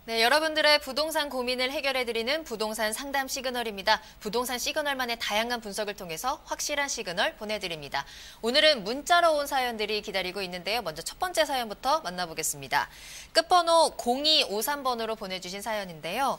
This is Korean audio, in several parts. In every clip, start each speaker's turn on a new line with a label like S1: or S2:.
S1: 네, 여러분들의 부동산 고민을 해결해드리는 부동산 상담 시그널입니다. 부동산 시그널만의 다양한 분석을 통해서 확실한 시그널 보내드립니다. 오늘은 문자로 온 사연들이 기다리고 있는데요. 먼저 첫 번째 사연부터 만나보겠습니다. 끝번호 0253번으로 보내주신 사연인데요.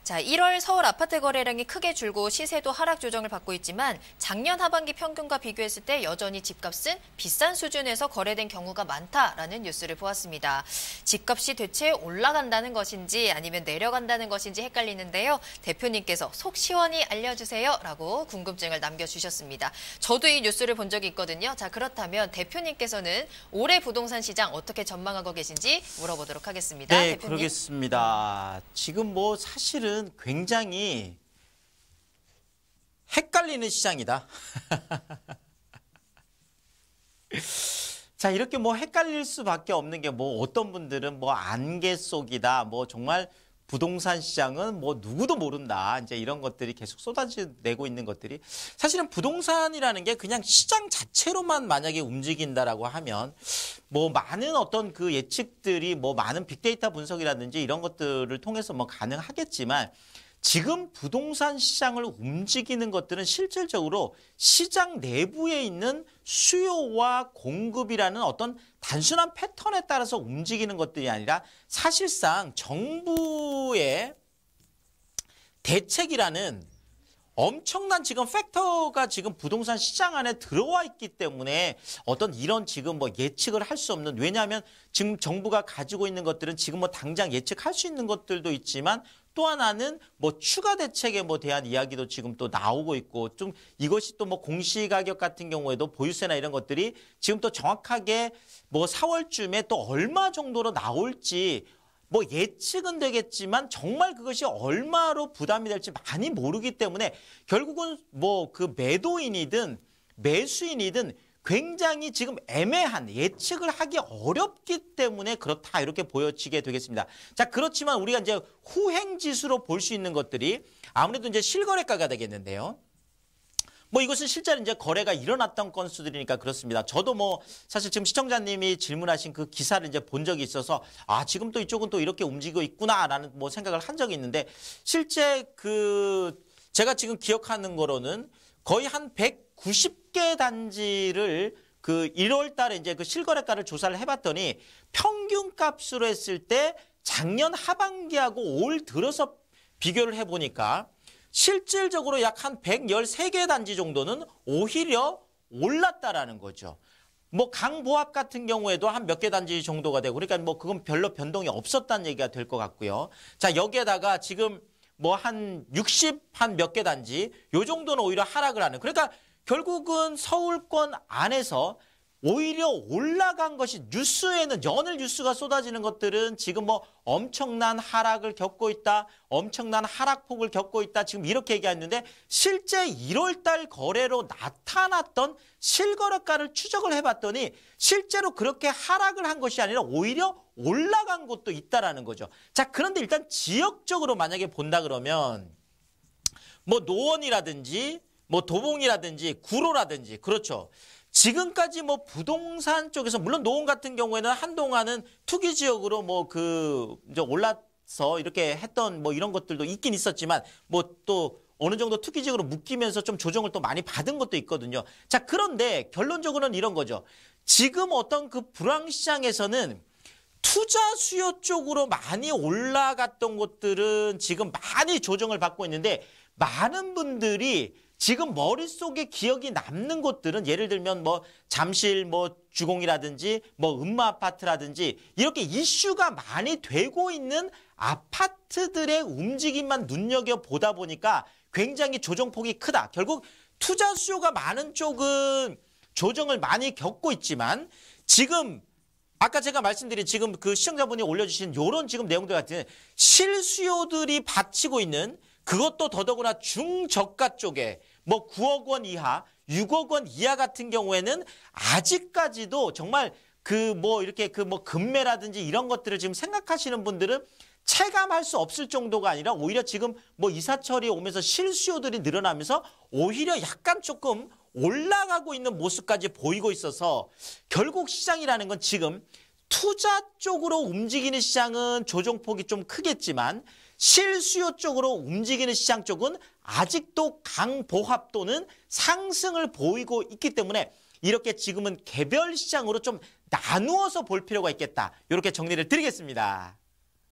S1: 자, 1월 서울 아파트 거래량이 크게 줄고 시세도 하락 조정을 받고 있지만 작년 하반기 평균과 비교했을 때 여전히 집값은 비싼 수준에서 거래된 경우가 많다라는 뉴스를 보았습니다. 집값이 대체 올라간다는 것인지 아니면 내려간다는 것인지 헷갈리는데요. 대표님께서 속 시원히 알려주세요 라고 궁금증을 남겨주셨습니다. 저도 이 뉴스를 본 적이 있거든요. 자, 그렇다면 대표님께서는 올해 부동산 시장 어떻게 전망하고 계신지 물어보도록 하겠습니다.
S2: 네,
S1: 대표님.
S2: 그러겠습니다. 지금 뭐 사실은 굉장히 헷갈리는 시장이다. 자, 이렇게 뭐 헷갈릴 수밖에 없는 게 뭐 어떤 분들은 뭐 안개 속이다, 뭐 정말 부동산 시장은 뭐 누구도 모른다. 이제 이런 것들이 계속 쏟아지고 있는 것들이 사실은 부동산이라는 게 그냥 시장 자체로만 만약에 움직인다라고 하면 뭐 많은 어떤 그 예측들이 뭐 많은 빅데이터 분석이라든지 이런 것들을 통해서 뭐 가능하겠지만 지금 부동산 시장을 움직이는 것들은 실질적으로 시장 내부에 있는 수요와 공급이라는 어떤 단순한 패턴에 따라서 움직이는 것들이 아니라 사실상 정부의 대책이라는 엄청난 지금 팩터가 지금 부동산 시장 안에 들어와 있기 때문에 어떤 이런 지금 뭐 예측을 할 수 없는, 왜냐하면 지금 정부가 가지고 있는 것들은 지금 뭐 당장 예측할 수 있는 것들도 있지만 또 하나는 뭐 추가 대책에 뭐 대한 이야기도 지금 또 나오고 있고, 좀 이것이 또 뭐 공시가격 같은 경우에도 보유세나 이런 것들이 지금 또 정확하게 뭐 4월쯤에 또 얼마 정도로 나올지 뭐 예측은 되겠지만 정말 그것이 얼마로 부담이 될지 많이 모르기 때문에 결국은 뭐 그 매도인이든 매수인이든 굉장히 지금 애매한, 예측을 하기 어렵기 때문에 그렇다 이렇게 보여지게 되겠습니다. 자, 그렇지만 우리가 이제 후행지수로 볼 수 있는 것들이 아무래도 이제 실거래가가 되겠는데요. 뭐 이것은 실제로 이제 거래가 일어났던 건수들이니까 그렇습니다. 저도 뭐 사실 지금 시청자님이 질문하신 그 기사를 이제 본 적이 있어서 아, 지금 또 이쪽은 또 이렇게 움직이고 있구나라는 뭐 생각을 한 적이 있는데, 실제 그 제가 지금 기억하는 거로는 거의 한 190개 단지를 그 1월 달에 이제 그 실거래가를 조사를 해봤더니 평균 값으로 했을 때 작년 하반기하고 올 들어서 비교를 해보니까 실질적으로 약 한 113개 단지 정도는 오히려 올랐다라는 거죠. 뭐 강보합 같은 경우에도 한 몇 개 단지 정도가 되고, 그러니까 뭐 그건 별로 변동이 없었다는 얘기가 될 것 같고요. 자, 여기에다가 지금 뭐 한 60 한 몇 개 단지 요 정도는 오히려 하락을 하는, 그러니까 결국은 서울권 안에서 오히려 올라간 것이, 뉴스에는 연일 뉴스가 쏟아지는 것들은 지금 뭐 엄청난 하락을 겪고 있다, 엄청난 하락폭을 겪고 있다, 지금 이렇게 얘기했는데 실제 1월 달 거래로 나타났던 실거래가를 추적을 해봤더니 실제로 그렇게 하락을 한 것이 아니라 오히려 올라간 곳도 있다라는 거죠. 자, 그런데 일단 지역적으로 만약에 본다 그러면 뭐 노원이라든지 뭐 도봉이라든지 구로라든지, 그렇죠. 지금까지 뭐 부동산 쪽에서 물론 노원 같은 경우에는 한동안은 투기 지역으로 뭐 그 이제 올라서 이렇게 했던 뭐 이런 것들도 있긴 있었지만 뭐 또 어느 정도 투기 지역으로 묶이면서 좀 조정을 또 많이 받은 것도 있거든요. 자, 그런데 결론적으로는 이런 거죠. 지금 어떤 그 불황시장에서는 투자 수요 쪽으로 많이 올라갔던 것들은 지금 많이 조정을 받고 있는데, 많은 분들이 지금 머릿속에 기억이 남는 곳들은 예를 들면 뭐 잠실 뭐 주공이라든지 뭐 음마 아파트라든지 이렇게 이슈가 많이 되고 있는 아파트들의 움직임만 눈여겨보다 보니까 굉장히 조정폭이 크다. 결국 투자 수요가 많은 쪽은 조정을 많이 겪고 있지만 지금 아까 제가 말씀드린 지금 그 시청자분이 올려주신 이런 지금 내용들 같은 실수요들이 받치고 있는, 그것도 더더구나 중저가 쪽에 뭐 9억 원 이하, 6억 원 이하 같은 경우에는 아직까지도 정말 그 뭐 이렇게 그 뭐 금매라든지 이런 것들을 지금 생각하시는 분들은 체감할 수 없을 정도가 아니라 오히려 지금 뭐 이사철이 오면서 실수요들이 늘어나면서 오히려 약간 조금 올라가고 있는 모습까지 보이고 있어서 결국 시장이라는 건 지금 투자 쪽으로 움직이는 시장은 조정폭이 좀 크겠지만 실수요 쪽으로 움직이는 시장 쪽은 아직도 강보합 또는 상승을 보이고 있기 때문에 이렇게 지금은 개별 시장으로 좀 나누어서 볼 필요가 있겠다. 이렇게 정리를 드리겠습니다.